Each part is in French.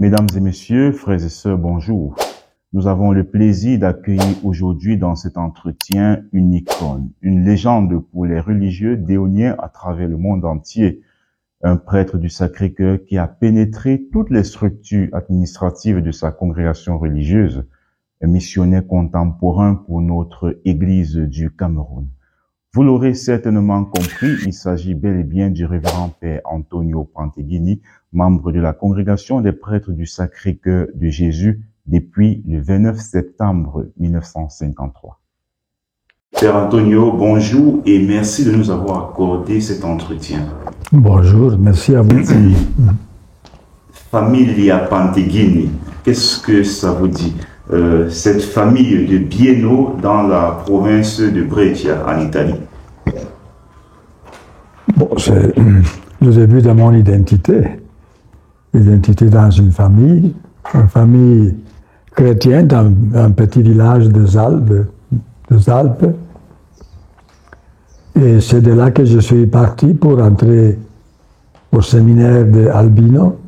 Mesdames et messieurs, frères et sœurs, bonjour. Nous avons le plaisir d'accueillir aujourd'hui dans cet entretien une icône, une légende pour les religieux déoniens à travers le monde entier. Un prêtre du Sacré-Cœur qui a pénétré toutes les structures administratives de sa congrégation religieuse. Un missionnaire contemporain pour notre Église du Cameroun. Vous l'aurez certainement compris, il s'agit bel et bien du révérend Père Antonio Panteghini, membre de la congrégation des prêtres du Sacré-Cœur de Jésus depuis le 29 septembre 1953. Père Antonio, bonjour et merci de nous avoir accordé cet entretien. Bonjour, merci à vous. Familia Panteghini, qu'est-ce que ça vous dit? Cette famille de Bieno dans la province de Brescia, en Italie. Bon, c'est le début de mon identité. L'identité dans une famille chrétienne dans un petit village des Alpes. Et c'est de là que je suis parti pour entrer au séminaire d'Albino.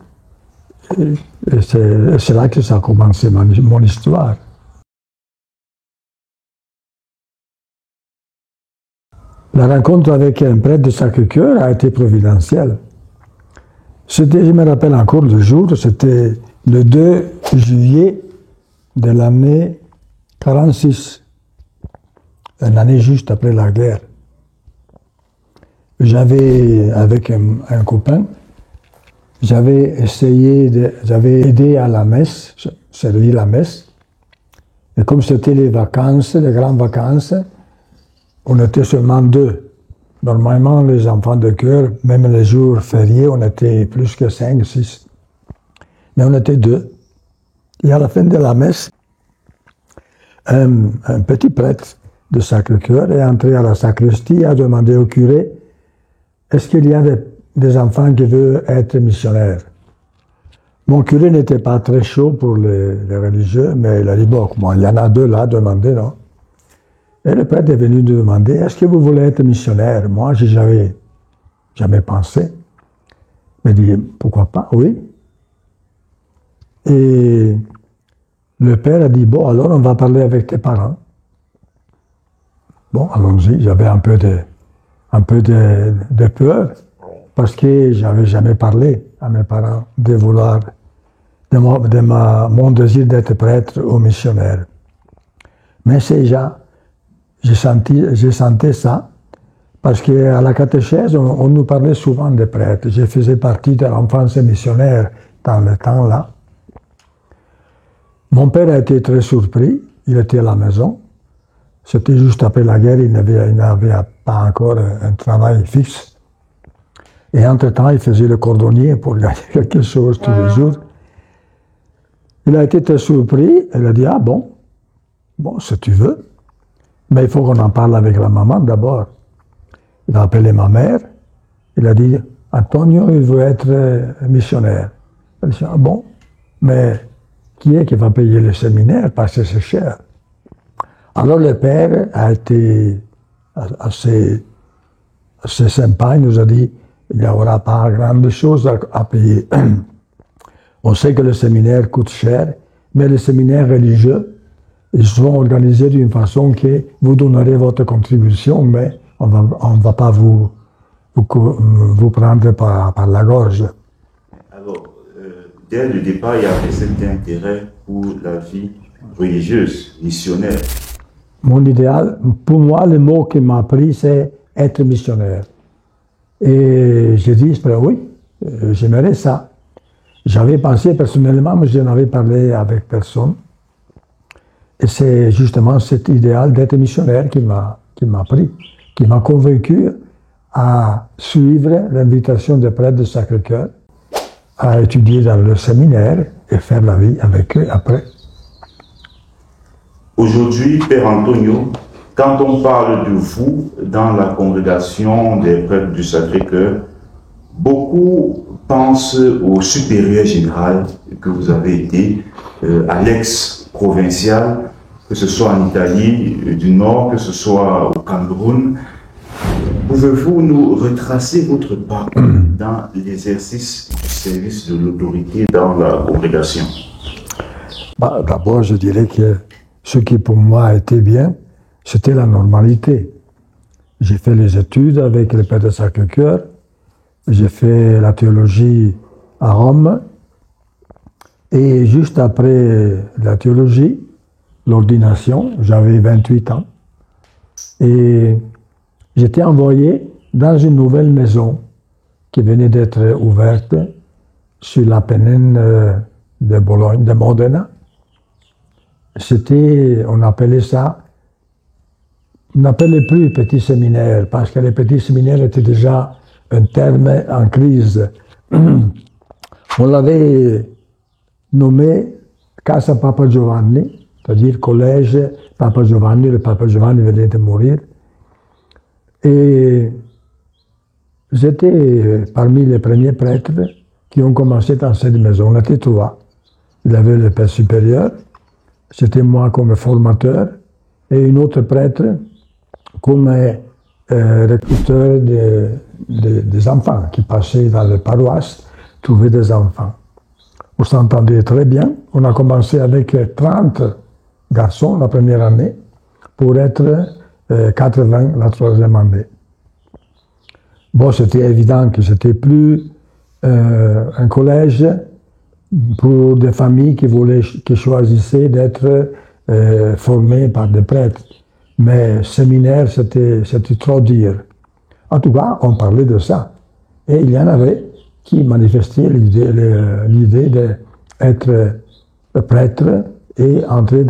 Et c'est là que ça a commencé mon histoire. La rencontre avec un prêtre de Sacré-Cœur a été providentielle. Je me rappelle encore le jour, c'était le 2 juillet de l'année 46, une année juste après la guerre. J'avais, avec un copain, j'avais aidé à la messe, servi la messe. Et comme c'était les vacances, les grandes vacances, on était seulement deux. Normalement, les enfants de chœur, même les jours fériés, on était plus que 5, 6. Mais on était deux. Et à la fin de la messe, un petit prêtre de Sacré-Cœur est entré à la sacristie et a demandé au curé « Est-ce qu'il y a des enfants qui veulent être missionnaires ?» Mon curé n'était pas très chaud pour les religieux, mais il a dit « Bon, il y en a deux là, demandez, non ?» Et le prêtre est venu demander « Est-ce que vous voulez être missionnaire ?» Moi, je n'avais jamais pensé. Il m'a dit « Pourquoi pas, oui. » Et le père a dit « Bon, alors on va parler avec tes parents. » Bon, allons-y, j'avais un peu de peur, parce que j'avais jamais parlé à mes parents de mon désir d'être prêtre ou missionnaire. Mais j'ai senti ça, parce qu'à la catéchèse, on nous parlait souvent des prêtres. Je faisais partie de l'enfance missionnaire dans le temps-là. Mon père a été très surpris, il était à la maison. C'était juste après la guerre, il n'avait pas encore un travail fixe. Et entre-temps, il faisait le cordonnier pour gagner quelque chose tous les jours. Il a été très surpris, il a dit « Ah bon, si tu veux, mais il faut qu'on en parle avec la maman d'abord. » Il a appelé ma mère, il a dit « Antonio, il veut être missionnaire. » Elle a dit « Ah bon, mais qui est qui va payer le séminaire parce que c'est cher. » Alors le père a été assez sympa, il nous a dit il n'y aura pas grande chose à payer. On sait que le séminaire coûte cher, mais les séminaires religieux, ils sont organisés d'une façon que vous donnerez votre contribution, mais on ne va pas vous prendre par la gorge. Alors, dès le départ, il y avait cet intérêt pour la vie religieuse, missionnaire. Mon idéal, pour moi, le mot qui m'a pris, c'est être missionnaire. Et j'ai dit, oui, j'aimerais ça. J'avais pensé personnellement, mais je n'avais parlé avec personne. Et c'est justement cet idéal d'être missionnaire qui m'a pris, qui m'a convaincu à suivre l'invitation des prêtres de Sacré-Cœur, à étudier dans le séminaire et faire la vie avec eux après. Aujourd'hui, Père Antonio, quand on parle de vous dans la congrégation des prêtres du Sacré-Cœur, beaucoup pensent au supérieur général que vous avez été, à l'ex-provincial, que ce soit en Italie du Nord, que ce soit au Cameroun. Pouvez-vous nous retracer votre parcours dans l'exercice du service de l'autorité dans la congrégation? D'abord, je dirais que ce qui pour moi a été bien, c'était la normalité. J'ai fait les études avec le Père de Sacré-Cœur, j'ai fait la théologie à Rome, et juste après la théologie, l'ordination, j'avais 28 ans, et j'étais envoyé dans une nouvelle maison qui venait d'être ouverte sur l'Apennine de Bologne, de Modena. On appelait ça, on n'appelait plus petit séminaire, parce que les petits séminaires étaient déjà un terme en crise. On l'avait nommé Casa Papa Giovanni, c'est-à-dire collège Papa Giovanni. Le Papa Giovanni venait de mourir. Et j'étais parmi les premiers prêtres qui ont commencé dans cette maison. On était trois. Il avait le père supérieur, c'était moi comme formateur, et une autre prêtre comme recruteur des enfants qui passaient dans les paroisses, trouvaient des enfants. On s'entendait très bien. On a commencé avec 30 garçons la première année pour être 80 la troisième année. Bon, c'était évident que c'était plus un collège pour des familles qui choisissaient d'être formées par des prêtres. Mais séminaire, c'était trop dire. En tout cas, on parlait de ça. Et il y en avait qui manifestaient l'idée d'être prêtre et entrer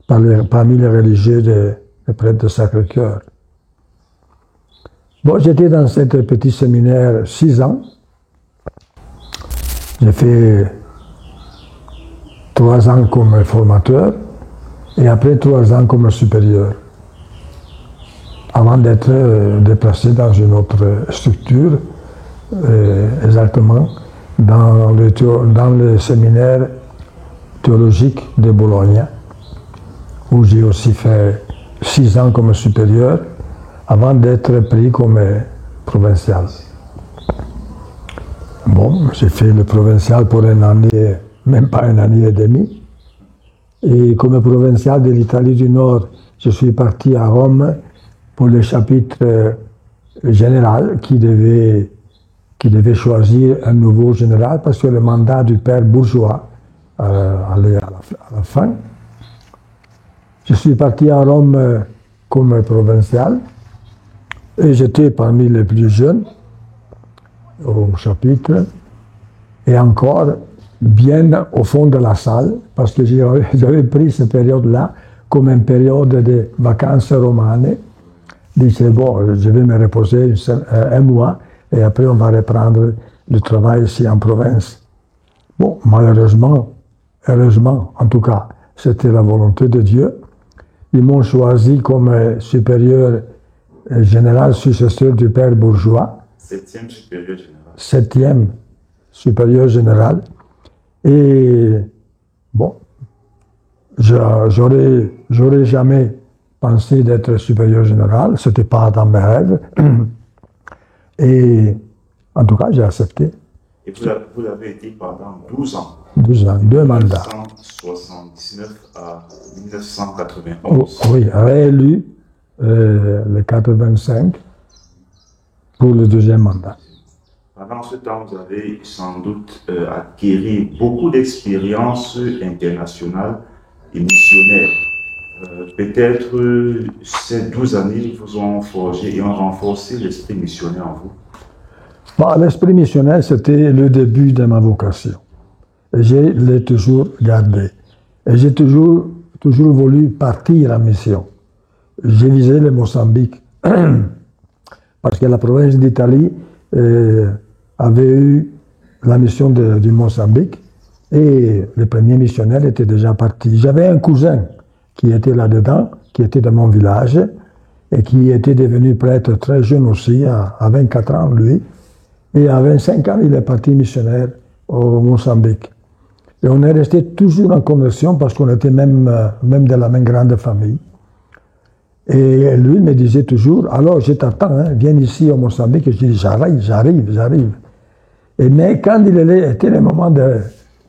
parmi les religieux des prêtres de Sacré-Cœur. Bon, j'étais dans ce petit séminaire 6 ans. J'ai fait 3 ans comme formateur et après 3 ans comme supérieur, avant d'être déplacé dans une autre structure, exactement dans le séminaire théologique de Bologne, où j'ai aussi fait 6 ans comme supérieur, avant d'être pris comme provincial. Bon, j'ai fait le provincial pour une année, même pas une année et demie. Et comme provincial de l'Italie du Nord, je suis parti à Rome pour le chapitre général qui devait choisir un nouveau général parce que le mandat du père Bourgeois allait à la fin. Je suis parti à Rome comme provincial et j'étais parmi les plus jeunes au chapitre et encore bien au fond de la salle parce que j'avais pris cette période-là comme une période de vacances romanes. Je disais, bon, je vais me reposer un mois et après on va reprendre le travail ici en province. Bon, malheureusement, heureusement en tout cas, c'était la volonté de Dieu. Ils m'ont choisi comme supérieur général successeur du père Bourgeois. 7e supérieur général. 7e supérieur général. Et bon, j'aurais jamais pensé d'être supérieur général. C'était pas dans mes rêves. Et en tout cas, j'ai accepté. Et vous l'avez été pendant 12 ans. 12 ans, 2 mandats. 1979 à 1991. Oui, réélu le 85 pour le 2e mandat. Pendant ce temps, vous avez sans doute acquis beaucoup d'expériences internationales et missionnaires. Peut-être ces 12 années vous ont forgé et ont renforcé l'esprit missionnaire en vous. Bon, l'esprit missionnaire, c'était le début de ma vocation. Et je l'ai toujours gardé. Et j'ai toujours voulu partir en mission. J'ai visé le Mozambique. Parce que la province d'Italie avait eu la mission du Mozambique et le premier missionnaire était déjà parti. J'avais un cousin qui était là-dedans, qui était de mon village et qui était devenu prêtre très jeune aussi, à 24 ans lui. Et à 25 ans, il est parti missionnaire au Mozambique. Et on est resté toujours en conversion parce qu'on était même de la même grande famille. Et lui me disait toujours, alors je t'attends, hein, viens ici au Mozambique. Et je dis, j'arrive. Et mais quand il était le moment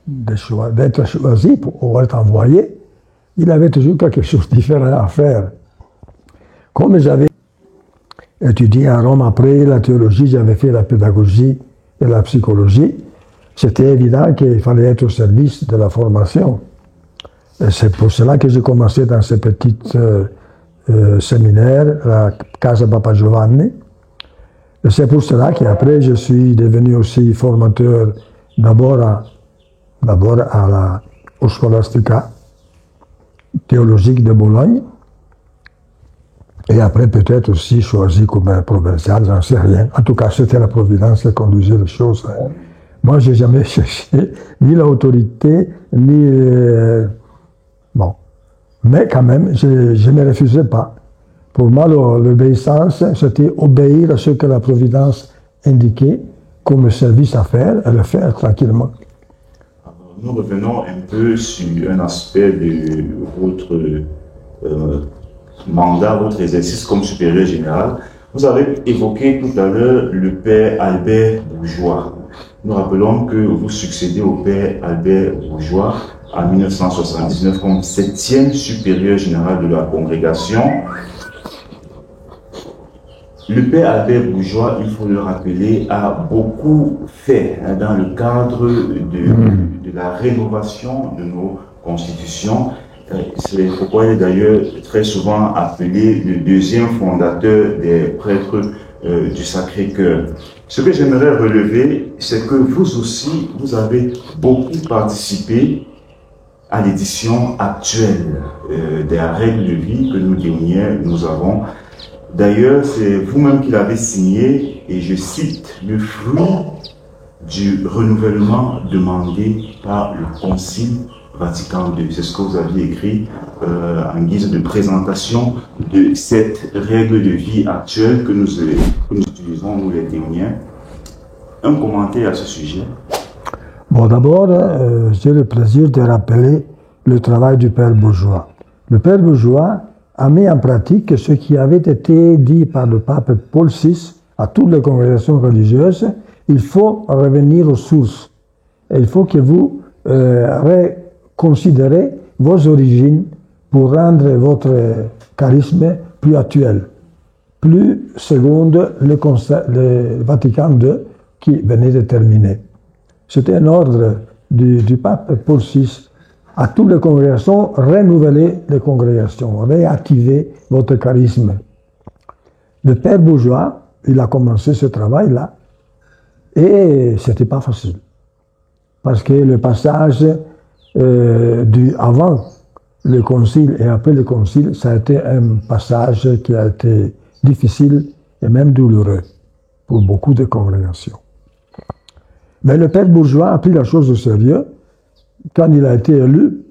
d'être choisi pour être envoyé, il avait toujours quelque chose de différent à faire. Comme j'avais étudié à Rome après la théologie, j'avais fait la pédagogie et la psychologie, c'était évident qu'il fallait être au service de la formation. Et c'est pour cela que j'ai commencé dans ce petit séminaire, la Casa Papa Giovanni. Et c'est pour cela qu'après, je suis devenu aussi formateur d'abord au Scholastica théologique de Bologne, et après peut-être aussi choisi comme provincial, j'en sais rien. En tout cas, c'était la Providence qui conduisait les choses. Moi, je n'ai jamais cherché ni l'autorité, ni... bon. Mais quand même, je ne me refusais pas. Pour moi, l'obéissance, c'était obéir à ce que la Providence indiquait comme service à faire et le faire tranquillement. Nous revenons un peu sur un aspect de votre mandat, votre exercice comme supérieur général. Vous avez évoqué tout à l'heure le père Albert Bourgeois. Nous rappelons que vous succédez au père Albert Bourgeois en 1979 comme 7e supérieur général de la congrégation. Le père Albert Bourgeois, il faut le rappeler, a beaucoup fait dans le cadre de la rénovation de nos constitutions. C'est pourquoi il est d'ailleurs très souvent appelé le deuxième fondateur des prêtres du Sacré-Cœur. Ce que j'aimerais relever, c'est que vous aussi, vous avez beaucoup participé à l'édition actuelle des règles de vie que nous Théoniens, nous avons. D'ailleurs, c'est vous-même qui l'avez signé, et je cite, le fruit du renouvellement demandé par le Concile Vatican II. C'est ce que vous aviez écrit en guise de présentation de cette règle de vie actuelle que nous utilisons, nous les Théoniens. Un commentaire à ce sujet? Bon, d'abord, j'ai le plaisir de rappeler le travail du Père Bourgeois. Le Père Bourgeois a mis en pratique ce qui avait été dit par le pape Paul VI à toutes les congrégations religieuses. Il faut revenir aux sources. Et il faut que vous reconsidérez vos origines pour rendre votre charisme plus actuel, plus selon le Vatican II qui venait de terminer. C'était un ordre du pape Paul VI à toutes les congrégations, renouveler les congrégations, réactiver votre charisme. Le Père Bourgeois, il a commencé ce travail-là, et c'était pas facile. Parce que le passage avant le concile et après le concile, ça a été un passage qui a été difficile et même douloureux pour beaucoup de congrégations. Mais le Père Bourgeois a pris la chose au sérieux. Quand il a été élu,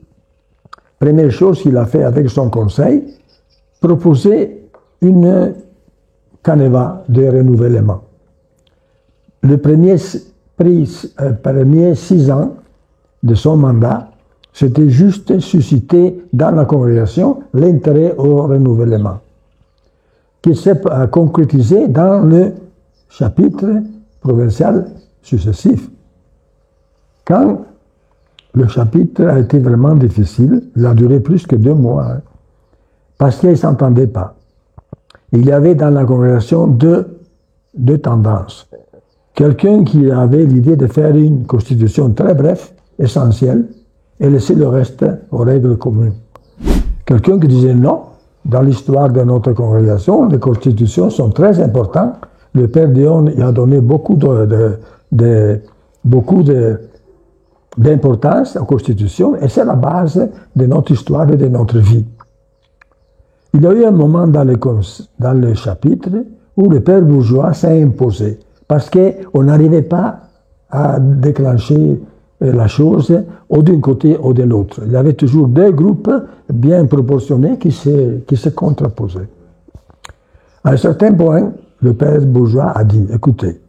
première chose qu'il a fait avec son conseil, proposer une canevas de renouvellement. Le premier 6 ans de son mandat, c'était juste susciter dans la congrégation l'intérêt au renouvellement, qui s'est concrétisé dans le chapitre provincial successif. Quand le chapitre a été vraiment difficile, il a duré plus que 2 mois, parce qu'ils ne s'entendaient pas. Il y avait dans la congrégation deux tendances. Quelqu'un qui avait l'idée de faire une constitution très brève, essentielle, et laisser le reste aux règles communes. Quelqu'un qui disait non, dans l'histoire de notre congrégation, les constitutions sont très importantes. Le Père Dion y a donné beaucoup d'importance aux constitutions, et c'est la base de notre histoire et de notre vie. Il y a eu un moment dans le chapitre où le Père Bourgeois s'est imposé, parce qu'on n'arrivait pas à déclencher la chose ou d'un côté ou de l'autre. Il y avait toujours 2 groupes bien proportionnés qui se contraposaient. À un certain point, le Père Bourgeois a dit, écoutez,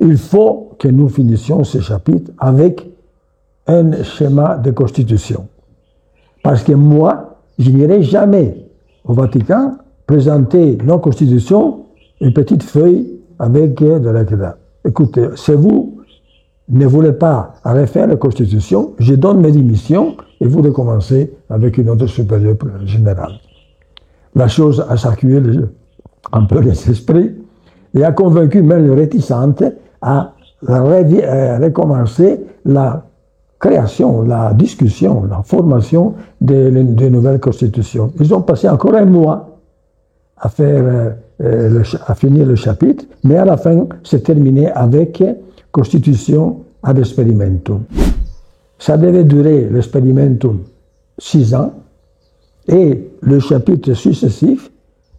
il faut que nous finissions ce chapitre avec un schéma de constitution. Parce que moi, je n'irai jamais au Vatican présenter nos constitutions, une petite feuille avec de l'écran. Écoutez, si vous ne voulez pas refaire la constitution, je donne mes démissions et vous recommencez avec une autre supérieure générale. La chose a secoué un peu les esprits et a convaincu même les réticentes à recommencer la création, la discussion, la formation de nouvelles constitutions. Ils ont passé encore un mois à finir le chapitre, mais à la fin, c'est terminé avec Constitution ad experimentum. Ça devait durer l'experimentum 6 ans, et le chapitre successif,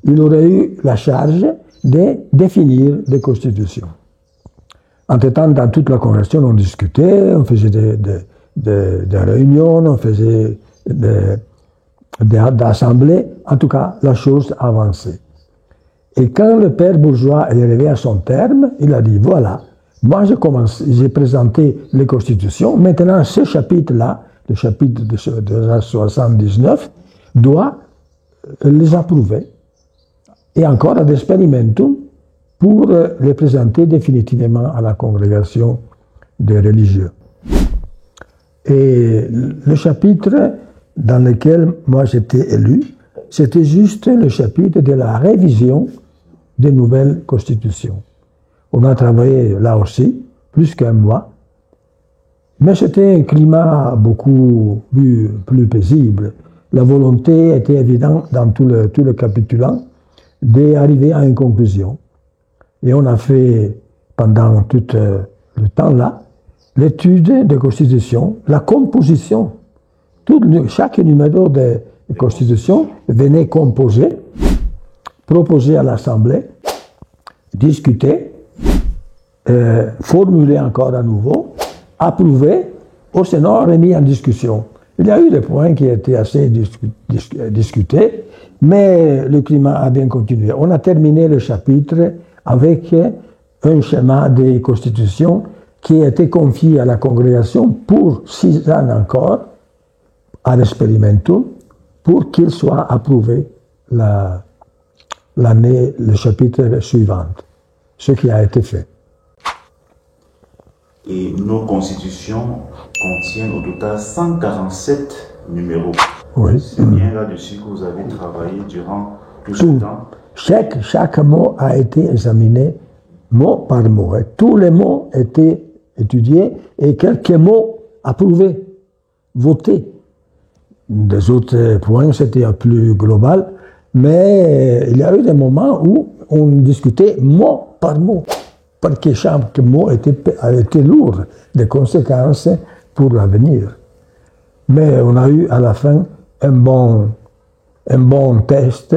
il aurait eu la charge de définir des constitutions. Entre-temps, dans toute la congrégation, on discutait, on faisait des réunions, on faisait des assemblées. En tout cas, la chose avançait. Et quand le père bourgeois est arrivé à son terme, il a dit, voilà, moi j'ai présenté les constitutions, maintenant ce chapitre-là, le chapitre de 79, doit les approuver. Et encore ad experimentum, pour les présenter définitivement à la congrégation des religieux. Et le chapitre dans lequel moi j'étais élu, c'était juste le chapitre de la révision des nouvelles constitutions. On a travaillé là aussi, plus qu'un mois, mais c'était un climat beaucoup plus paisible. La volonté était évidente dans tout le capitulant d'arriver à une conclusion. Et on a fait, pendant tout le temps-là, l'étude de constitution, la composition. Chaque numéro de constitution venait composer, proposer à l'Assemblée, discuter, formuler encore à nouveau, approuver, ou sinon remis en discussion. Il y a eu des points qui étaient assez discutés, mais le climat a bien continué. On a terminé le chapitre avec un schéma des constitutions qui a été confié à la congrégation pour 6 ans encore, à l'expérimentum, pour qu'il soit approuvé l'année, le chapitre suivant, ce qui a été fait. Et nos constitutions contiennent au total 147 numéros. Oui. C'est bien là-dessus que vous avez travaillé durant tout ce temps. Chaque mot a été examiné mot par mot. Et tous les mots étaient étudiés et quelques mots approuvés, votés. Des autres points, c'était plus global, mais il y a eu des moments où on discutait mot par mot, parce que chaque mot a été lourd de conséquences pour l'avenir. Mais on a eu à la fin un bon test.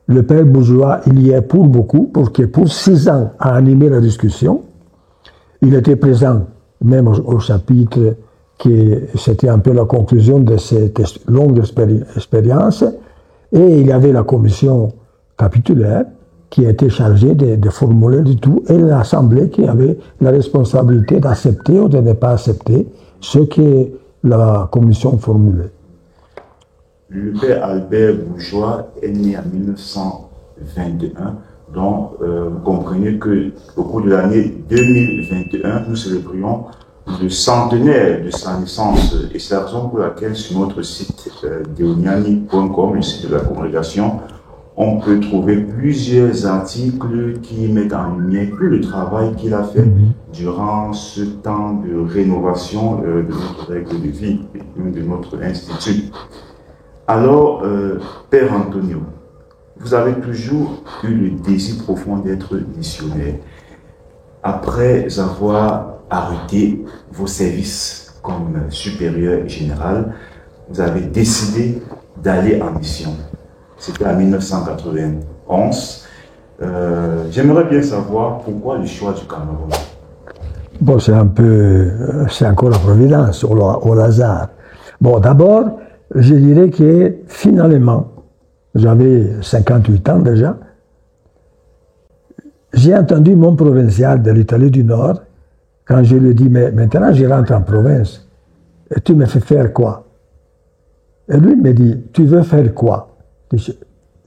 Le père bourgeois, il y est pour beaucoup, parce que pour 6 ans à animer la discussion, il était présent même au chapitre qui c'était un peu la conclusion de cette longue expérience, et il y avait la commission capitulaire qui était chargée de formuler du tout, et l'Assemblée qui avait la responsabilité d'accepter ou de ne pas accepter ce que la commission formulait. Le père Albert Bourgeois est né en 1921, donc vous comprenez qu'au cours de l'année 2021, nous célébrions le centenaire de sa naissance, et c'est la raison pour laquelle sur notre site deoniani.com, le site de la congrégation, on peut trouver plusieurs articles qui mettent en lumière tout le travail qu'il a fait durant ce temps de rénovation de notre règle de vie, de notre institut. Alors, Père Antonio, vous avez toujours eu le désir profond d'être missionnaire. Après avoir arrêté vos services comme supérieur général, vous avez décidé d'aller en mission. C'était en 1991. J'aimerais bien savoir pourquoi le choix du Cameroun. Bon, c'est encore la providence, au hasard. Bon, d'abord, je dirais que finalement, j'avais 58 ans déjà, j'ai entendu mon provincial de l'Italie du Nord, quand je lui ai dit, mais maintenant je rentre en province, et tu me fais faire quoi? Et lui me dit, tu veux faire quoi?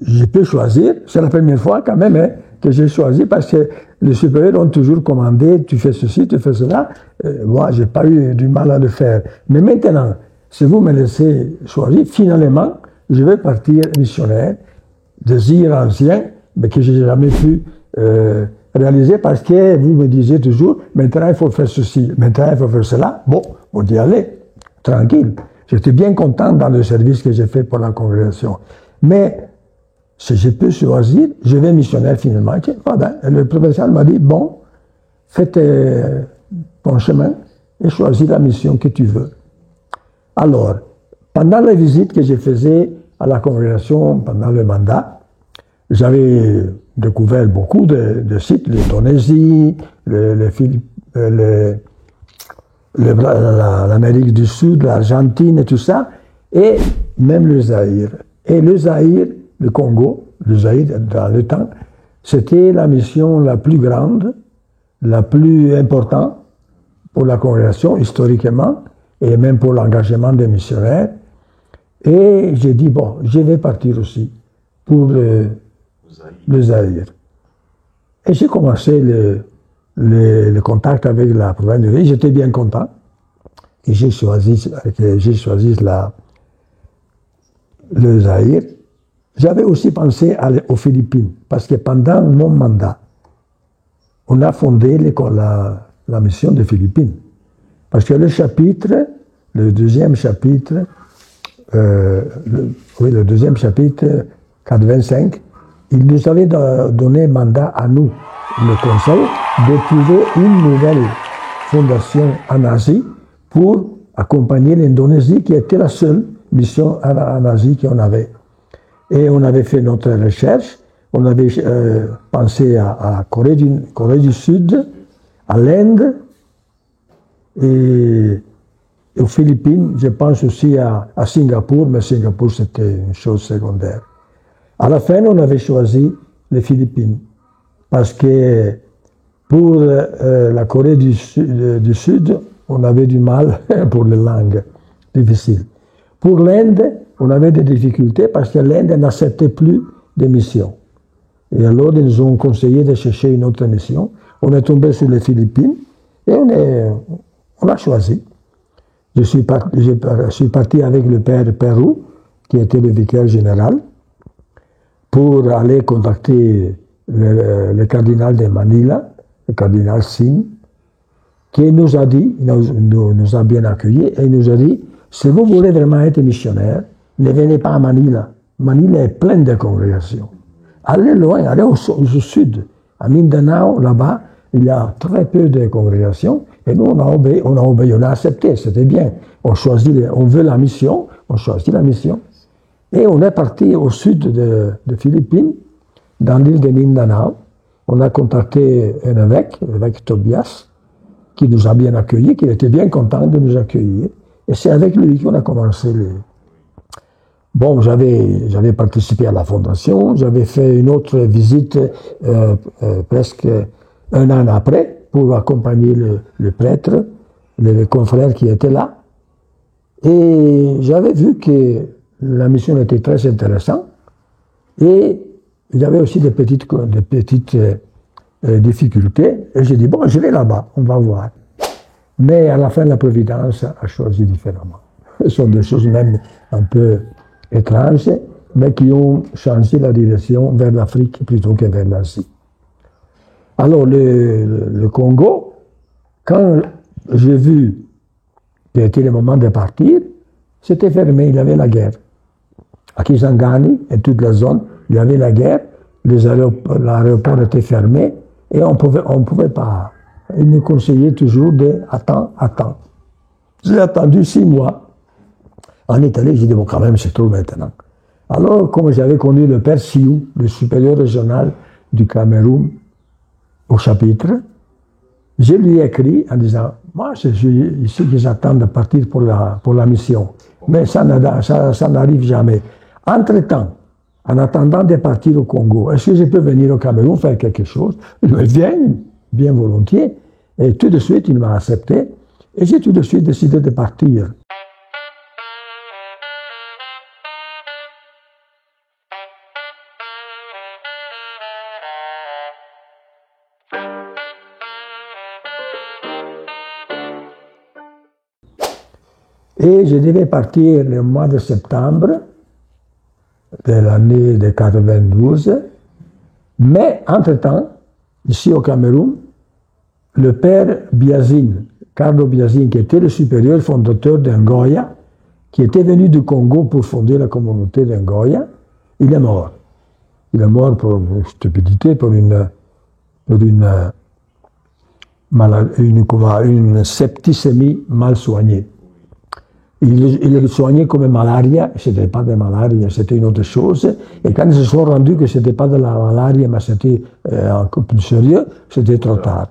je peux choisir. C'est la première fois quand même hein, que j'ai choisi parce que les supérieurs ont toujours commandé, tu fais ceci, tu fais cela. Moi, j'ai pas eu du mal à le faire. Mais maintenant, si vous me laissez choisir, finalement, je vais partir missionnaire, désir ancien, mais que j'ai jamais pu réaliser parce que vous me disiez toujours, maintenant il faut faire ceci, maintenant il faut faire cela. Bon, on dit allez, tranquille. J'étais bien content dans le service que j'ai fait pour la congrégation. Mais si je peux choisir, je vais missionnaire finalement. Ah ben, le professeur m'a dit, bon, fais ton chemin et choisis la mission que tu veux. Alors, pendant les visites que je faisais à la congrégation, pendant le mandat, j'avais découvert beaucoup de sites, l'Indonésie, l'Amérique du Sud, l'Argentine et tout ça, et même le Zaïre. Et le Zaïre, le Congo, le Zaïre dans le temps, c'était la mission la plus grande, la plus importante pour la congrégation historiquement, et même pour l'engagement des missionnaires. Et j'ai dit, bon, je vais partir aussi pour le Zaïre. Et j'ai commencé le contact avec la province de l'Est. J'étais bien content. Et j'ai choisi le Zaïre. J'avais aussi pensé aller aux Philippines, parce que pendant mon mandat, on a fondé la mission des Philippines. Parce que le deuxième chapitre, 425, il nous avait donné mandat à nous, le Conseil, de trouver une nouvelle fondation en Asie pour accompagner l'Indonésie, qui était la seule mission en Asie qu'on avait. Et on avait fait notre recherche, on avait pensé à Corée du Sud, à l'Inde, et aux Philippines, je pense aussi à Singapour, mais Singapour c'était une chose secondaire. À la fin, on avait choisi les Philippines, parce que pour la Corée du Sud, on avait du mal pour les langues difficiles. Pour l'Inde, on avait des difficultés parce que l'Inde n'acceptait plus de missions. Et alors, ils nous ont conseillé de chercher une autre mission. On est tombé sur les Philippines et on a choisi. Je suis parti avec le père Pérou, qui était le vicaire général, pour aller contacter le cardinal de Manila, le cardinal Sim, qui nous a dit, nous a bien accueillis, et il nous a dit, si vous voulez vraiment être missionnaire, ne venez pas à Manila. Manila est pleine de congrégations. Allez loin, allez au sud. À Mindanao, là-bas, il y a très peu de congrégations. Et nous, on a obéi, on a accepté, c'était bien. On veut la mission, on choisit la mission. Et on est parti au sud de Philippines, dans l'île de Mindanao. On a contacté un évêque, l'évêque Tobias, qui nous a bien accueillis, qui était bien content de nous accueillir. Et c'est avec lui qu'on a commencé Bon, j'avais participé à la fondation, j'avais fait une autre visite presque un an après pour accompagner le prêtre, les confrères qui étaient là. Et j'avais vu que la mission était très intéressante et il y avait aussi des petites difficultés. Et j'ai dit, bon, je vais là-bas, on va voir. Mais à la fin, la Providence a choisi différemment. Ce sont des choses même un peu étranges, mais qui ont changé la direction vers l'Afrique plutôt que vers l'Asie. Alors, le Congo, quand j'ai vu qu'il était le moment de partir, c'était fermé, il y avait la guerre. À Kisangani et toute la zone, il y avait la guerre, l'aéroport était fermé et on pouvait pas. Il nous conseillait toujours de attends. J'ai attendu 6 mois. En Italie, j'ai dit, bon, quand même, c'est trop maintenant. Alors, comme j'avais connu le père Siou, le supérieur régional du Cameroun, au chapitre, je lui ai écrit en disant, moi, je suis ici que j'attends de partir pour la mission. Mais ça n'arrive jamais. Entre-temps, en attendant de partir au Congo, est-ce que je peux venir au Cameroun faire quelque chose? Il me dit, bien volontiers. Et tout de suite, il m'a accepté. Et j'ai tout de suite décidé de partir. Et je devais partir le mois de septembre de l'année de 92. Mais, entre-temps, ici au Cameroun, le père Biazine, Carlo Biazine, qui était le supérieur fondateur d'Ngoya, qui était venu du Congo pour fonder la communauté d'Ngoya, il est mort. Il est mort pour une stupidité, pour une septicémie mal soignée. Il le soignait comme malaria, ce n'était pas de malaria, c'était une autre chose. Et quand ils se sont rendus que ce n'était pas de la malaria, mais c'était encore plus sérieux, c'était trop tard.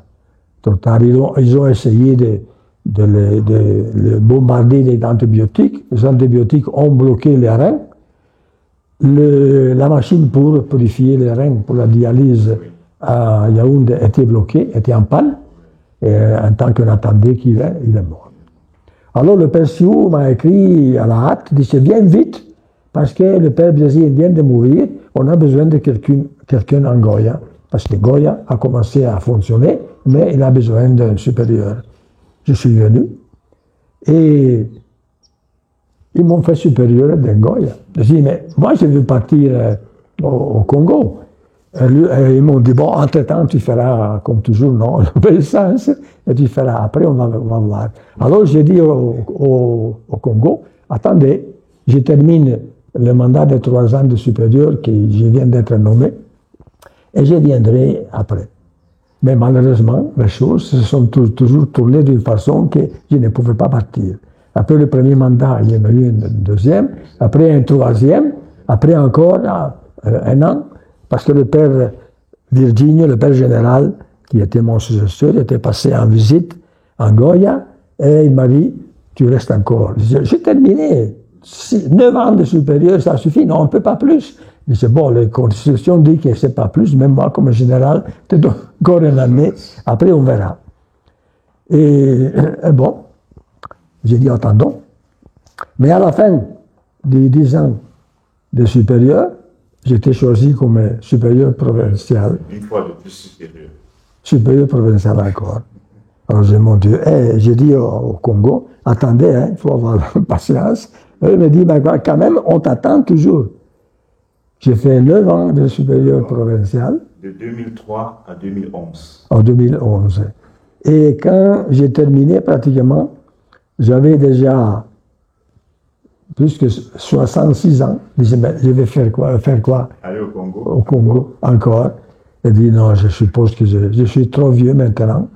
Trop tard. Ils ont essayé de le bombarder d'antibiotiques. Les antibiotiques ont bloqué les reins. La machine pour purifier les reins, pour la dialyse à Yaoundé était bloquée, était en panne. Et en tant qu'on attendait il est mort. Alors le père Siou m'a écrit à la hâte, il dit viens vite, parce que le père Biazine vient de mourir, on a besoin de quelqu'un en Goya, parce que Goya a commencé à fonctionner, mais il a besoin d'un supérieur. Je suis venu, et ils m'ont fait supérieur d'Ngoya. Je dis, mais moi je veux partir au Congo. Ils m'ont dit, bon, entre-temps, tu feras, comme toujours, non, l'obéissance, et tu feras, après, on va voir. Alors, j'ai dit au Congo, attendez, je termine le mandat de 3 ans de supérieur, que je viens d'être nommé, et je viendrai après. Mais malheureusement, les choses se sont toujours tournées d'une façon que je ne pouvais pas partir. Après le premier mandat, il y en a eu un deuxième, après un troisième, après encore un an, parce que le père Virginio, le père général, qui était mon successeur, était passé en visite en Goya, et il m'a dit, tu restes encore. J'ai terminé, 9 ans de supérieur, ça suffit, non, on ne peut pas plus. Je dis, bon, la Constitution dit que c'est pas plus, même moi, comme général, te donne encore une année, après on verra. Et bon, j'ai dit, attendons. Mais à la fin des 10 ans de supérieur, j'étais choisi comme supérieur provincial. Une fois de plus supérieur. Supérieur provincial encore. Alors j'ai mon Dieu, j'ai dit au Congo, attendez, il faut avoir patience. Il me dit, ben, quand même, on t'attend toujours. J'ai fait 9 ans de supérieur provincial. De 2003 à 2011. En 2011. Et quand j'ai terminé, pratiquement, j'avais déjà plus que 66 ans. Je disais, mais je vais faire quoi? Aller au Congo. Au Congo, encore. Il dit, non, je suppose que je suis trop vieux maintenant.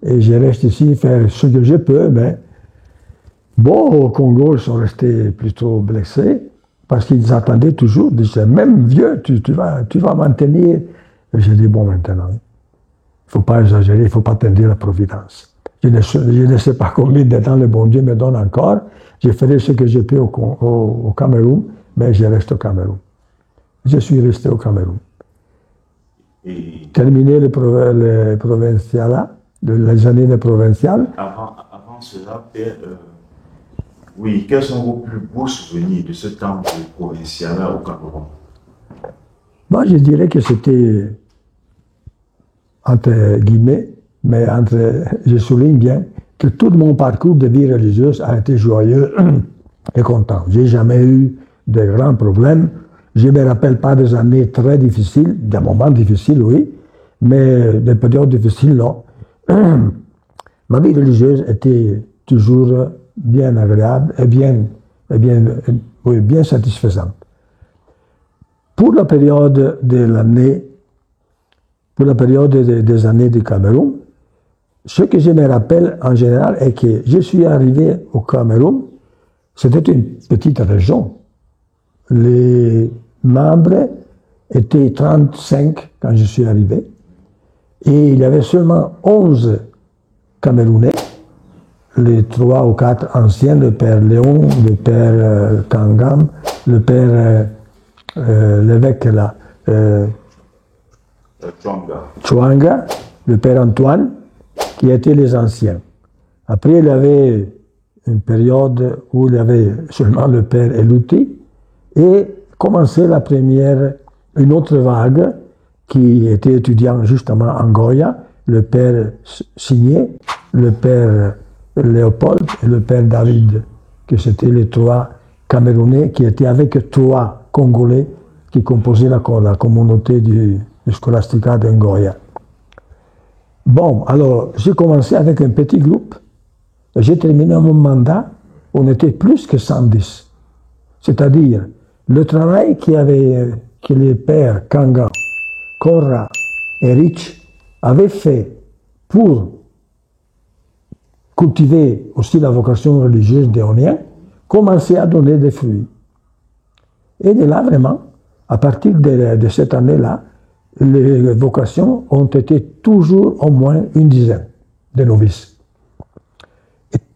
Et je reste ici faire ce que je peux, mais bon, au Congo, ils sont restés plutôt blessés, parce qu'ils attendaient toujours, ils disaient, même vieux, tu vas maintenir. Et j'ai dit, bon, maintenant, il ne faut pas exagérer, il ne faut pas tenir la providence. Je ne sais pas combien de temps le bon Dieu me donne encore. Je ferai ce que je peux au Cameroun, mais je reste au Cameroun. Je suis resté au Cameroun. Et terminé le provincial, les années de provincial. Avant cela, Père, oui, quels sont vos plus beaux souvenirs de ce temps de provincial au Cameroun? Moi, je dirais que c'était, entre guillemets, mais je souligne bien que tout mon parcours de vie religieuse a été joyeux et content. J'ai jamais eu de grands problèmes. Je ne me rappelle pas des années très difficiles, des moments difficiles, oui, mais des périodes difficiles, non. Ma vie religieuse était toujours bien agréable et bien satisfaisante. Pour la période des années du Cameroun, ce que je me rappelle en général est que je suis arrivé au Cameroun, c'était une petite région. Les membres étaient 35 quand je suis arrivé, et il y avait seulement 11 Camerounais, les 3 ou 4 anciens, le père Léon, le père Kangam, le père l'évêque là, Chouanga, le père Antoine, qui étaient les anciens. Après, il y avait une période où il y avait seulement le père Elouti, et commençait une autre vague, qui était étudiant justement en Goya, le père Signé, le père Léopold et le père David, que c'était les 3 Camerounais qui étaient avec 3 Congolais qui composaient la communauté du Scholastica de Ngoya. Bon, alors j'ai commencé avec un petit groupe et j'ai terminé mon mandat, on était plus que 110. C'est-à-dire, le travail que les pères Kanga, Korra et Rich avaient fait pour cultiver aussi la vocation religieuse des Ondéens, commençait à donner des fruits. Et de là, vraiment, à partir de cette année-là, les vocations ont été toujours au moins une dizaine de novices.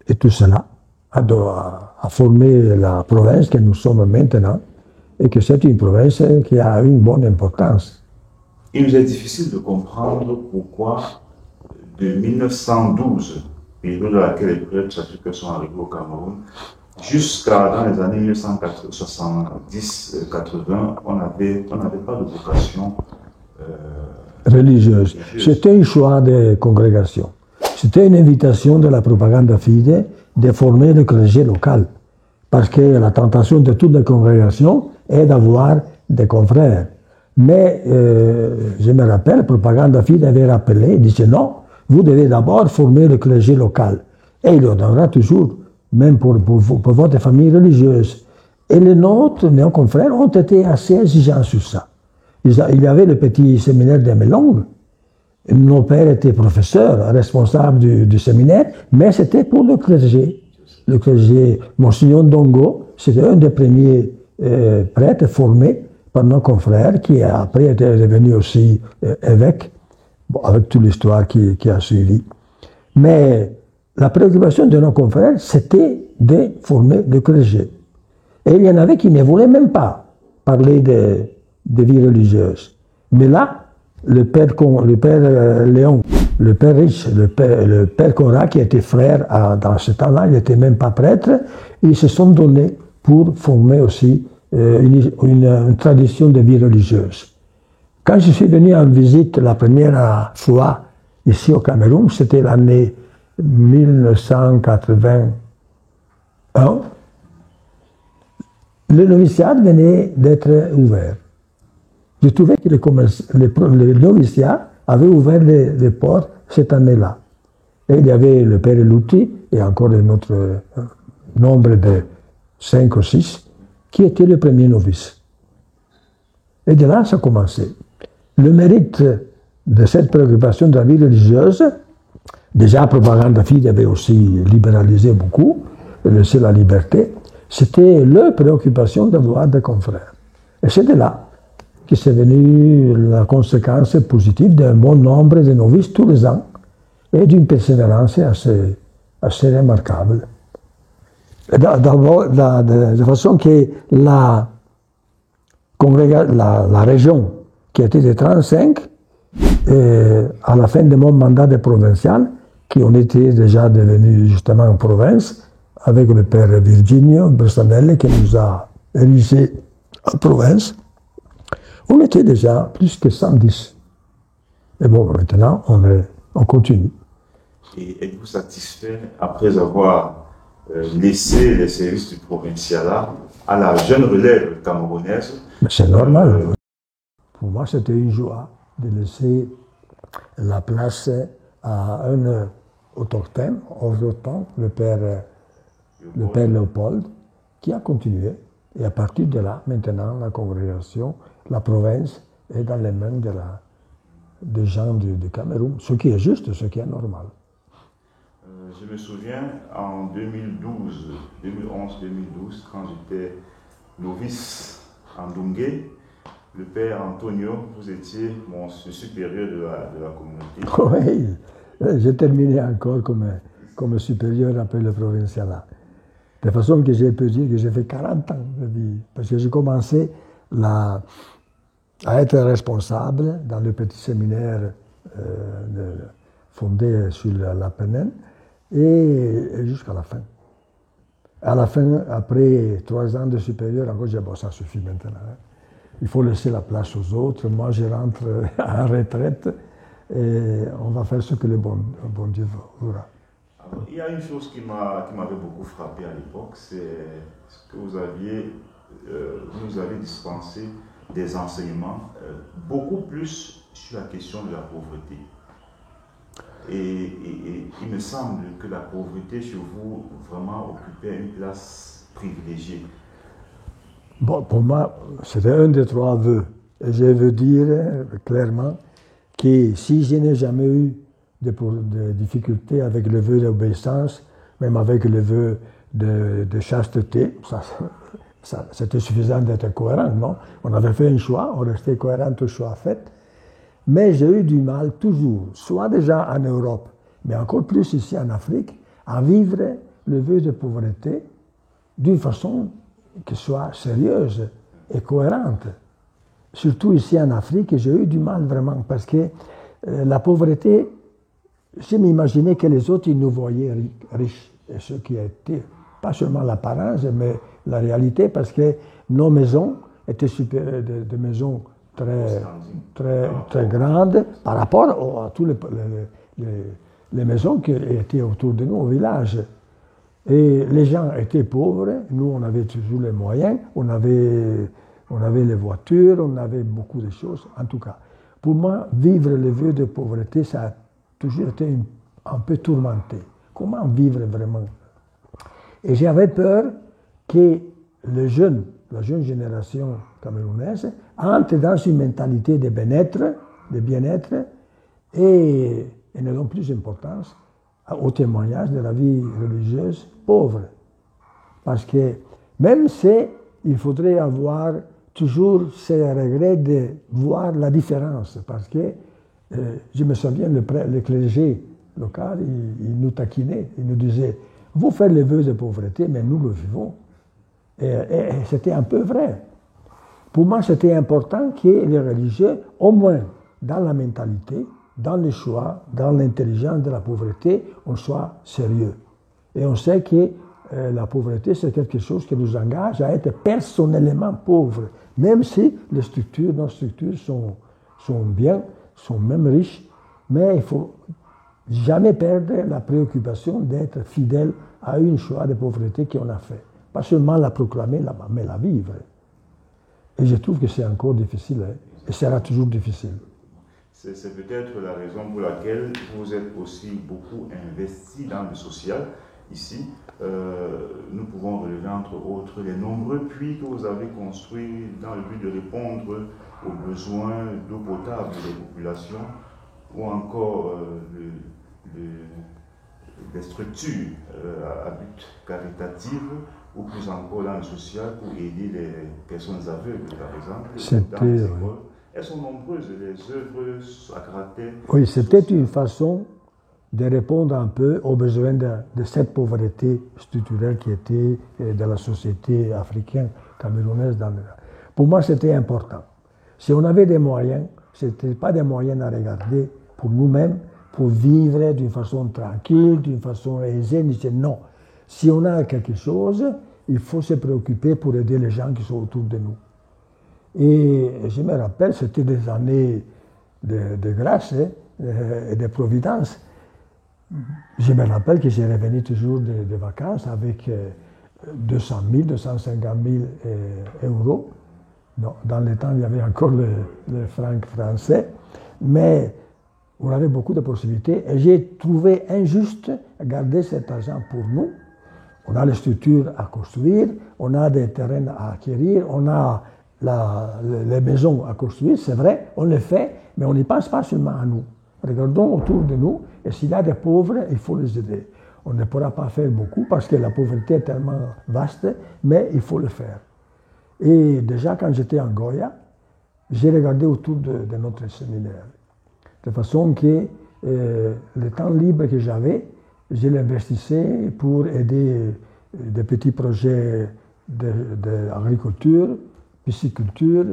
Et tout cela a formé la province que nous sommes maintenant, et que c'est une province qui a une bonne importance. Il nous est difficile de comprendre pourquoi, de 1912, période à laquelle les prêtres chapitres sont arrivés au Cameroun, jusqu'à dans les années 1970-80, on n'avait pas de vocation religieuse. C'était un choix de congrégation. C'était une invitation de la propagande fide de former le clergé local. Parce que la tentation de toute la congrégation est d'avoir des confrères. Mais je me rappelle, la propagande fide avait rappelé, disait non, vous devez d'abord former le clergé local. Et il le donnera toujours, même pour votre famille religieuse. Et les nôtres, nos confrères, ont été assez exigeants sur ça. Il y avait le petit séminaire de Melong. Nos pères étaient professeurs, responsables du séminaire, mais c'était pour le clergé. Le clergé, Monsignor Dongo, c'était un des premiers prêtres formés par nos confrères, qui après était devenu aussi évêque, bon, avec toute l'histoire qui a suivi. Mais la préoccupation de nos confrères, c'était de former le clergé. Et il y en avait qui ne voulaient même pas parler de vie religieuse. Mais là, le père Léon, le père Rich, le père Cora, qui était frère dans ce temps-là, il n'était même pas prêtre, ils se sont donnés pour former aussi une tradition de vie religieuse. Quand je suis venu en visite la première fois ici au Cameroun, c'était l'année 1981, le noviciat venait d'être ouvert. Je trouvais que le noviciat avait ouvert les portes cette année-là. Et il y avait le père Louti et encore un autre nombre de 5 ou 6 qui étaient les premiers novices. Et de là, ça a commencé. Le mérite de cette préoccupation de la vie religieuse, déjà la propagande fide avait aussi libéralisé beaucoup, laissé la liberté, c'était leur préoccupation d'avoir des confrères. Et c'est de là que c'est venu la conséquence positive d'un bon nombre de novices tous les ans et d'une persévérance assez remarquable. De façon que la région qui était de 35, à la fin de mon mandat de provincial, qui on était déjà devenu justement en province, avec le père Virginio Bersanelli qui nous a érigés en province, on était déjà plus que 110. Et bon, maintenant, on continue. Et êtes-vous satisfait, après avoir laissé les services du provincialat à la jeune relève camerounaise? C'est normal. Pour moi, c'était une joie de laisser la place à un autochtone, le père Léopold, qui a continué. Et à partir de là, maintenant, la congrégation, la province est dans les mains des gens du Cameroun, ce qui est juste, ce qui est normal. Je me souviens, en 2011-2012, quand j'étais novice en Dungé, le père Antonio, vous étiez mon supérieur de la communauté. Oui, j'ai terminé encore comme supérieur après le provincialat. De façon que j'ai pu dire que j'ai fait 40 ans de vie, parce que j'ai commencé à être responsable dans le petit séminaire fondé sur la Penène, et jusqu'à la fin. À la fin, après 3 ans de supérieur, encore j'ai dit, bon, ça suffit maintenant. Hein. Il faut laisser la place aux autres. Moi, je rentre en retraite et on va faire ce que le bon Dieu voudra. Il y a une chose qui m'avait beaucoup frappé à l'époque, c'est ce que vous nous avez dispensé des enseignements beaucoup plus sur la question de la pauvreté. Et il me semble que la pauvreté chez vous vraiment occupait une place privilégiée. Bon, pour moi, c'était un des 3 vœux. Et je veux dire clairement que si je n'ai jamais eu de difficultés avec le vœu d'obéissance, même avec le vœu de chasteté, c'était suffisant d'être cohérent, non? On avait fait un choix, on restait cohérent au choix fait. Mais j'ai eu du mal toujours, soit déjà en Europe, mais encore plus ici en Afrique, à vivre le vœu de pauvreté d'une façon qui soit sérieuse et cohérente. Surtout ici en Afrique, j'ai eu du mal vraiment, parce que la pauvreté, je m'imaginais que les autres, ils nous voyaient riches, et ce qui était pas seulement l'apparence, mais la réalité, parce que nos maisons étaient des maisons très grandes par rapport à toutes les maisons qui étaient autour de nous au village. Et les gens étaient pauvres, nous on avait toujours les moyens, on avait les voitures, on avait beaucoup de choses. En tout cas, pour moi, vivre le vœu de pauvreté, ça a toujours été un peu tourmenté. Comment vivre vraiment? Et j'avais peur que la jeune génération camerounaise entre dans une mentalité de bien-être, et ne donne plus d'importance au témoignage de la vie religieuse pauvre. Parce que même si il faudrait avoir toujours ce regret de voir la différence, parce que je me souviens, le clergé local, il nous taquinait, il nous disait « Vous faites les vœux de pauvreté, mais nous le vivons ». Et c'était un peu vrai. Pour moi, c'était important que les religieux, au moins dans la mentalité, dans les choix, dans l'intelligence de la pauvreté, on soit sérieux. Et on sait que la pauvreté, c'est quelque chose qui nous engage à être personnellement pauvres, même si nos structures sont bien, sont même riches, mais il ne faut jamais perdre la préoccupation d'être fidèle à une choix de pauvreté qu'on a fait. Pas seulement la proclamer, mais la vivre. Et je trouve que c'est encore difficile, hein, et sera toujours difficile. C'est peut-être la raison pour laquelle vous êtes aussi beaucoup investi dans le social. Ici, nous pouvons relever entre autres les nombreux puits que vous avez construits dans le but de répondre aux besoins d'eau potable des populations, ou encore des structures à but caritatif, ou plus encore dans le social pour aider les personnes aveugles, par exemple, dans les écoles. Elles sont nombreuses, les œuvres à caractère. Oui, c'était une façon de répondre un peu aux besoins de cette pauvreté structurelle qui était dans la société africaine, camerounaise. Pour moi, c'était important. Si on avait des moyens, ce n'était pas des moyens à regarder pour nous-mêmes, pour vivre d'une façon tranquille, d'une façon aisée. Non. Si on a quelque chose, il faut se préoccuper pour aider les gens qui sont autour de nous. Et je me rappelle, c'était des années de grâce et de providence. Je me rappelle que j'ai revenu toujours de vacances avec 200 000, 250 000 euros. Dans le temps, il y avait encore le franc français. Mais on avait beaucoup de possibilités. Et j'ai trouvé injuste garder cet argent pour nous. On a les structures à construire, on a des terrains à acquérir, on a les maisons à construire, c'est vrai, on le fait, mais on n'y pense pas seulement à nous. Regardons autour de nous, et s'il y a des pauvres, il faut les aider. On ne pourra pas faire beaucoup parce que la pauvreté est tellement vaste, mais il faut le faire. Et déjà, quand j'étais en Goya, j'ai regardé autour de notre séminaire. De façon que le temps libre que j'avais, je l'investissais pour aider des petits projets d'agriculture, pisciculture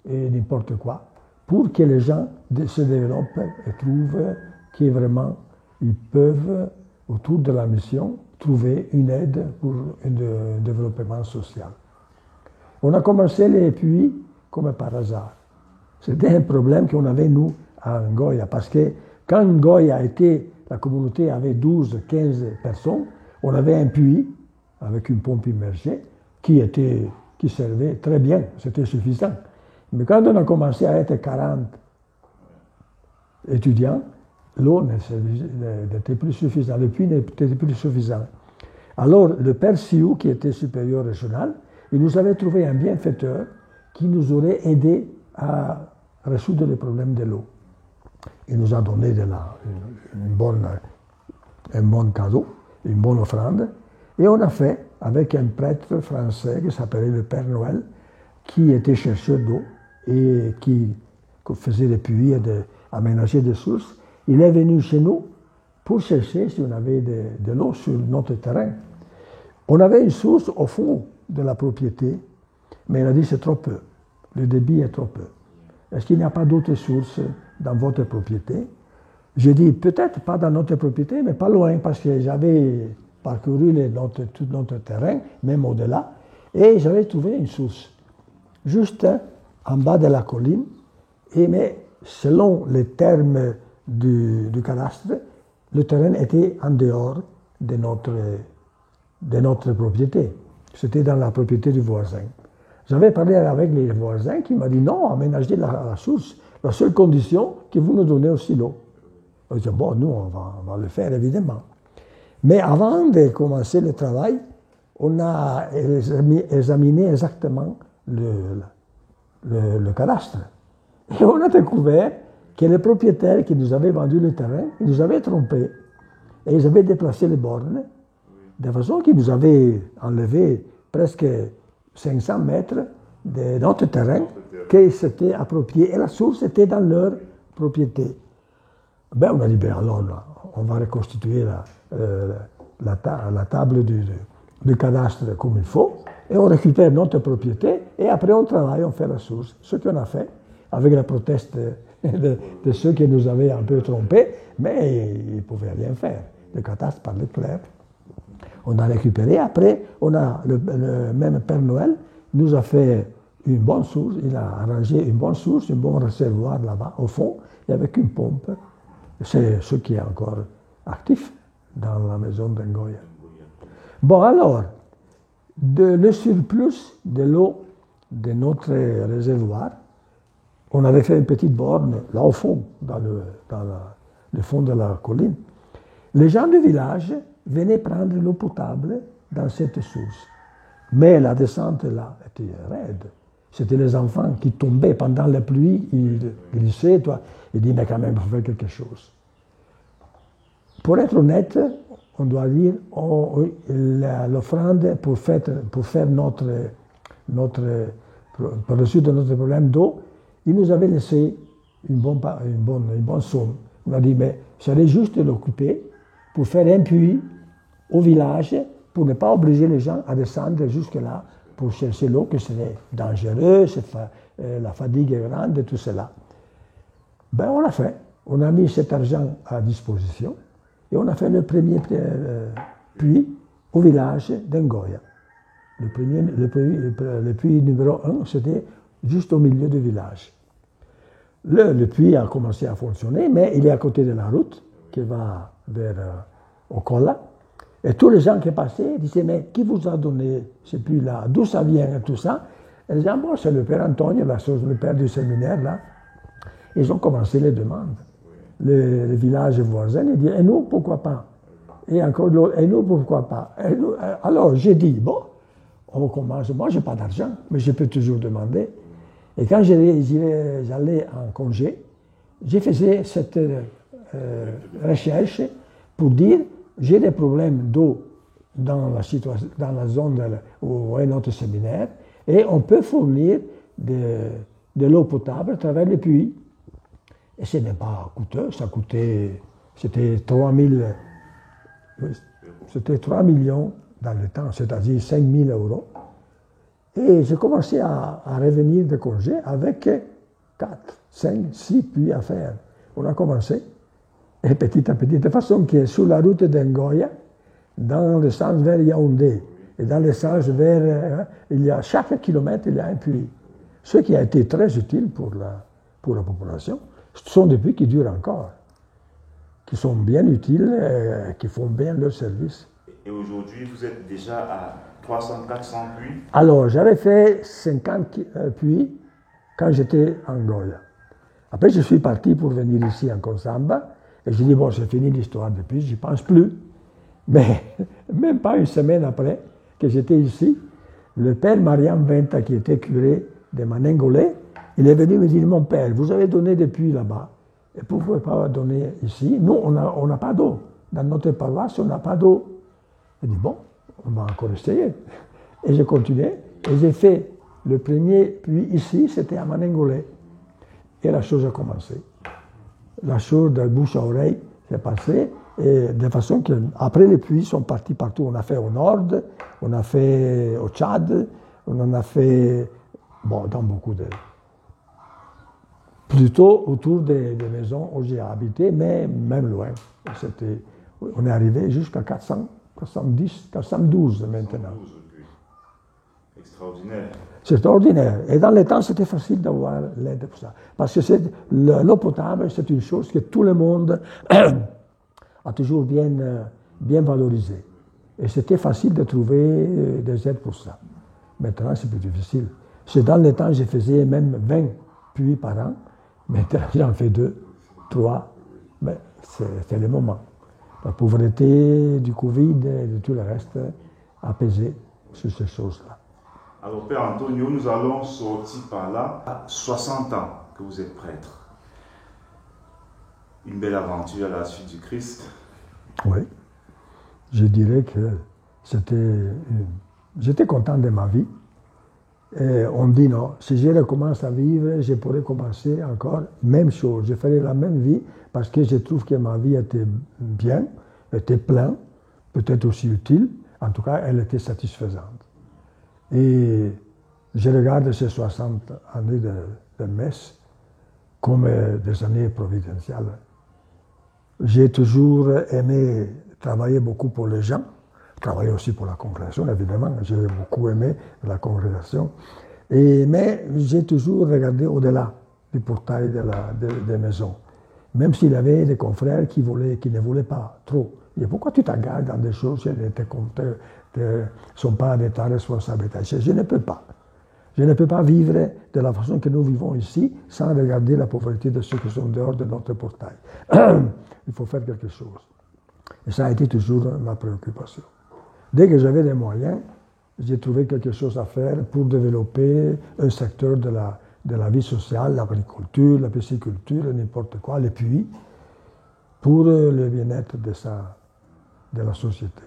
et n'importe quoi, pour que les gens se développent et trouvent que vraiment ils peuvent, autour de la mission, trouver une aide pour un développement social. On a commencé les puits comme par hasard. C'était un problème qu'on avait, nous, à Ngoya, parce que quand Ngoya était la communauté avait 12, 15 personnes. On avait un puits avec une pompe immergée qui servait très bien, c'était suffisant. Mais quand on a commencé à être 40 étudiants, l'eau n'était plus suffisante, le puits n'était plus suffisant. Alors, le père Sioux, qui était supérieur régional, il nous avait trouvé un bienfaiteur qui nous aurait aidé à résoudre le problème de l'eau. Il nous a donné un bon cadeau, une bonne offrande, et on a fait avec un prêtre français qui s'appelait le Père Noël, qui était chercheur d'eau et qui faisait des puits et aménageait des sources. Il est venu chez nous pour chercher si on avait de l'eau sur notre terrain. On avait une source au fond de la propriété, mais il a dit c'est trop peu, le débit est trop peu. Est-ce qu'il n'y a pas d'autres sources dans votre propriété? J'ai dit peut-être pas dans notre propriété, mais pas loin, parce que j'avais parcouru tout notre terrain, même au-delà, et j'avais trouvé une source, juste en bas de la colline, mais selon les termes du cadastre, le terrain était en dehors de notre propriété. C'était dans la propriété du voisin. J'avais parlé avec les voisins qui m'ont dit non, aménagez la source. La seule condition, que vous nous donnez aussi l'eau. Je dis bon, nous, on va le faire évidemment. Mais avant de commencer le travail, on a examiné exactement le cadastre. Et on a découvert que les propriétaires qui nous avaient vendu le terrain, ils nous avaient trompés. Et ils avaient déplacé les bornes de façon qu'ils nous avaient enlevé presque 500 mètres de notre terrain qui s'était approprié. Et la source était dans leur propriété. Ben, on a dit, ben alors, on va reconstituer la table du cadastre comme il faut, et on récupère notre propriété, et après on travaille, on fait la source. Ce qu'on a fait, avec la proteste de ceux qui nous avaient un peu trompés, mais ils ne pouvaient rien faire. Le cadastre parlait clair. On a récupéré, après, le même Père Noël nous a fait une bonne source, il a arrangé une bonne source, un bon réservoir là-bas, au fond, et avec une pompe. C'est ce qui est encore actif dans la maison d'Engoya. Bon, alors, le surplus de l'eau de notre réservoir, on avait fait une petite borne là au fond, dans le fond de la colline. Les gens du village venaient prendre l'eau potable dans cette source. Mais la descente là était raide. C'était les enfants qui tombaient pendant la pluie, ils glissaient. Ils disaient, mais quand même, il faut faire quelque chose. Pour être honnête, on doit dire, l'offrande pour résoudre notre problème d'eau, il nous avait laissé une bonne somme. On a dit, mais il serait juste de l'occuper pour faire un puits au village, pour ne pas obliger les gens à descendre jusque-là pour chercher l'eau, que c'était dangereux, la fatigue est grande, et tout cela. Ben, on l'a fait. On a mis cet argent à disposition et on a fait le premier puits au village d'Engoya. Le puits numéro 1, c'était juste au milieu du village. Le puits a commencé à fonctionner, mais il est à côté de la route qui va vers Okola. Et tous les gens qui passaient disaient, mais qui vous a donné ce puits-là? D'où ça vient et tout ça? Et ils disaient, bon, c'est le père Antonio, le père du séminaire, là. Ils ont commencé les demandes. Le village voisin, ils disaient, et nous, pourquoi pas? Et encore l'autre, et nous, pourquoi pas? Alors, j'ai dit, bon, on commence. Moi, je n'ai pas d'argent, mais je peux toujours demander. Et quand j'allais en congé, j'ai fait cette recherche pour dire, j'ai des problèmes d'eau dans la zone où est notre séminaire, et on peut fournir de l'eau potable à travers les puits. Et ce n'est pas coûteux, c'était 3 millions dans le temps, c'est-à-dire 5 000 euros. Et j'ai commencé à revenir de congé avec 4, 5, 6 puits à faire. On a commencé, et petit à petit, de façon que sur la route d'Engoya, dans le sens vers Yaoundé, et dans le sens vers, chaque kilomètre, il y a un puits. Ce qui a été très utile pour la population. Ce sont des puits qui durent encore, qui sont bien utiles, qui font bien leur service. Et aujourd'hui, vous êtes déjà à 300, 400 puits? Alors, j'avais fait 50 puits quand j'étais en Goya. Après, je suis parti pour venir ici en Consamba, et j'ai dit, bon, c'est fini l'histoire des puits, j'y pense plus. Mais même pas une semaine après que j'étais ici, le père Mariam Venta, qui était curé de Manengolais, il est venu me dire, mon père, vous avez donné des puits là-bas, et pourquoi pas donner ici? Nous, on n'a pas d'eau. Dans notre paroisse, on n'a pas d'eau. J'ai dit, bon, on va encore essayer. Et j'ai continué, et j'ai fait le premier puits ici, c'était à Manengolais. Et la chose a commencé. La chose de bouche à oreille s'est passée, et de façon qu'après les puits sont partis partout. On a fait au nord, on a fait au Tchad, on en a fait bon, dans beaucoup de... Plutôt autour des maisons où j'ai habité, mais même loin. On est arrivé jusqu'à 410, 412 maintenant. 412, extraordinaire. C'est extraordinaire. Et dans les temps, c'était facile d'avoir l'aide pour ça. Parce que l'eau potable, c'est une chose que tout le monde a toujours bien valorisée. Et c'était facile de trouver des aides pour ça. Maintenant, c'est plus difficile. C'est dans les temps, je faisais même 20 puits par an. Maintenant, j'en fais 2, 3. Mais c'est le moment. La pauvreté du Covid et de tout le reste a pesé sur ces choses-là. Alors, Père Antonio, nous allons sortir par là. À 60 ans que vous êtes prêtre. Une belle aventure à la suite du Christ. Oui. Je dirais que j'étais content de ma vie. Et on dit non, si je recommence à vivre, je pourrais commencer encore même chose. Je ferai la même vie parce que je trouve que ma vie était bien, était pleine, peut-être aussi utile. En tout cas, elle était satisfaisante. Et je regarde ces 60 années de messe comme des années providentielles. J'ai toujours aimé travailler beaucoup pour les gens, travailler aussi pour la congrégation, évidemment. J'ai beaucoup aimé la congrégation. Mais j'ai toujours regardé au-delà du portail des maisons. Même s'il y avait des confrères qui ne voulaient pas trop. Et pourquoi tu t'engages dans des choses qui ne sont pas de ta responsabilité? Je ne peux pas. Je ne peux pas vivre de la façon que nous vivons ici sans regarder la pauvreté de ceux qui sont dehors de notre portail. Il faut faire quelque chose. Et ça a été toujours ma préoccupation. Dès que j'avais les moyens, j'ai trouvé quelque chose à faire pour développer un secteur de la vie sociale, l'agriculture, la pisciculture, n'importe quoi, les puits, pour le bien-être de la société.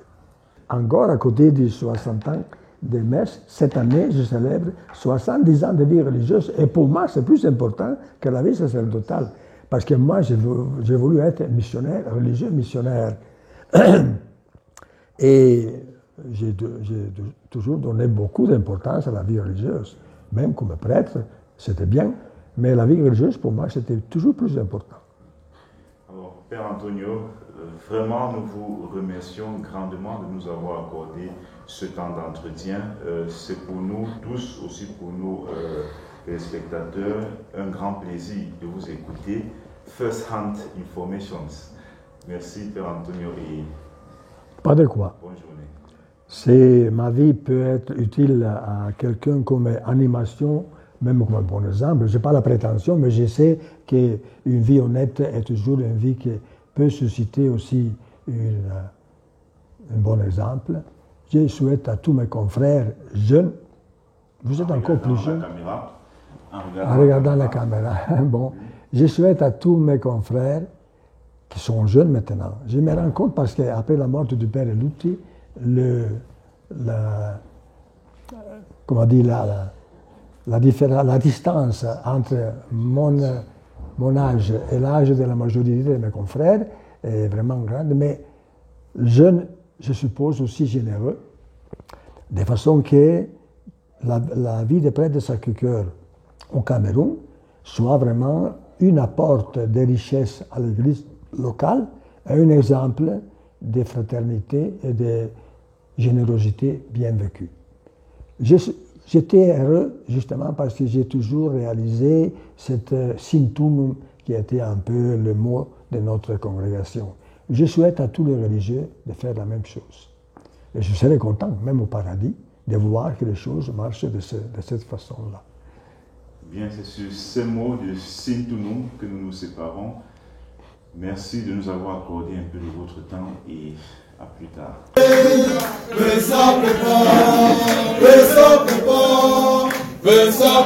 Encore à côté des 60 ans de messe, cette année, je célèbre 70 ans de vie religieuse. Et pour moi, c'est plus important que la vie sacerdotale. Parce que moi, j'ai voulu être missionnaire, religieux missionnaire. Et j'ai toujours donné beaucoup d'importance à la vie religieuse. Même comme prêtre, c'était bien. Mais la vie religieuse, pour moi, c'était toujours plus important. Alors, Père Antonio, vraiment, nous vous remercions grandement de nous avoir accordé ce temps d'entretien. C'est pour nous tous, aussi pour nous, les spectateurs, un grand plaisir de vous écouter. First Hand Informations. Merci, Père Antonio, et pas de quoi. Bonne journée. Ma vie peut être utile à quelqu'un comme animation, même comme un bon exemple. Je n'ai pas la prétention, mais je sais qu'une vie honnête est toujours une vie qui peut susciter aussi un bon exemple. Je souhaite à tous mes confrères jeunes, vous êtes encore plus jeunes, en regardant la caméra. Bon, je souhaite à tous mes confrères qui sont jeunes maintenant. Je me rends compte parce qu'après la mort du père Lutti, la distance entre mon âge et l'âge de la majorité de mes confrères est vraiment grande, mais jeune, je suppose aussi généreux, de façon que la vie des prêtres de Sacré-Cœur au Cameroun soit vraiment une apporte de richesse à l'Église locale et un exemple de fraternité et de générosité bien vécue. J'étais heureux justement parce que j'ai toujours réalisé cette symptôme qui était un peu le mot de notre congrégation. Je souhaite à tous les religieux de faire la même chose. Et je serai content, même au paradis, de voir que les choses marchent de cette façon-là. Bien, c'est sur ces mots de Sintunum que nous nous séparons. Merci de nous avoir accordé un peu de votre temps et à plus tard. Pensa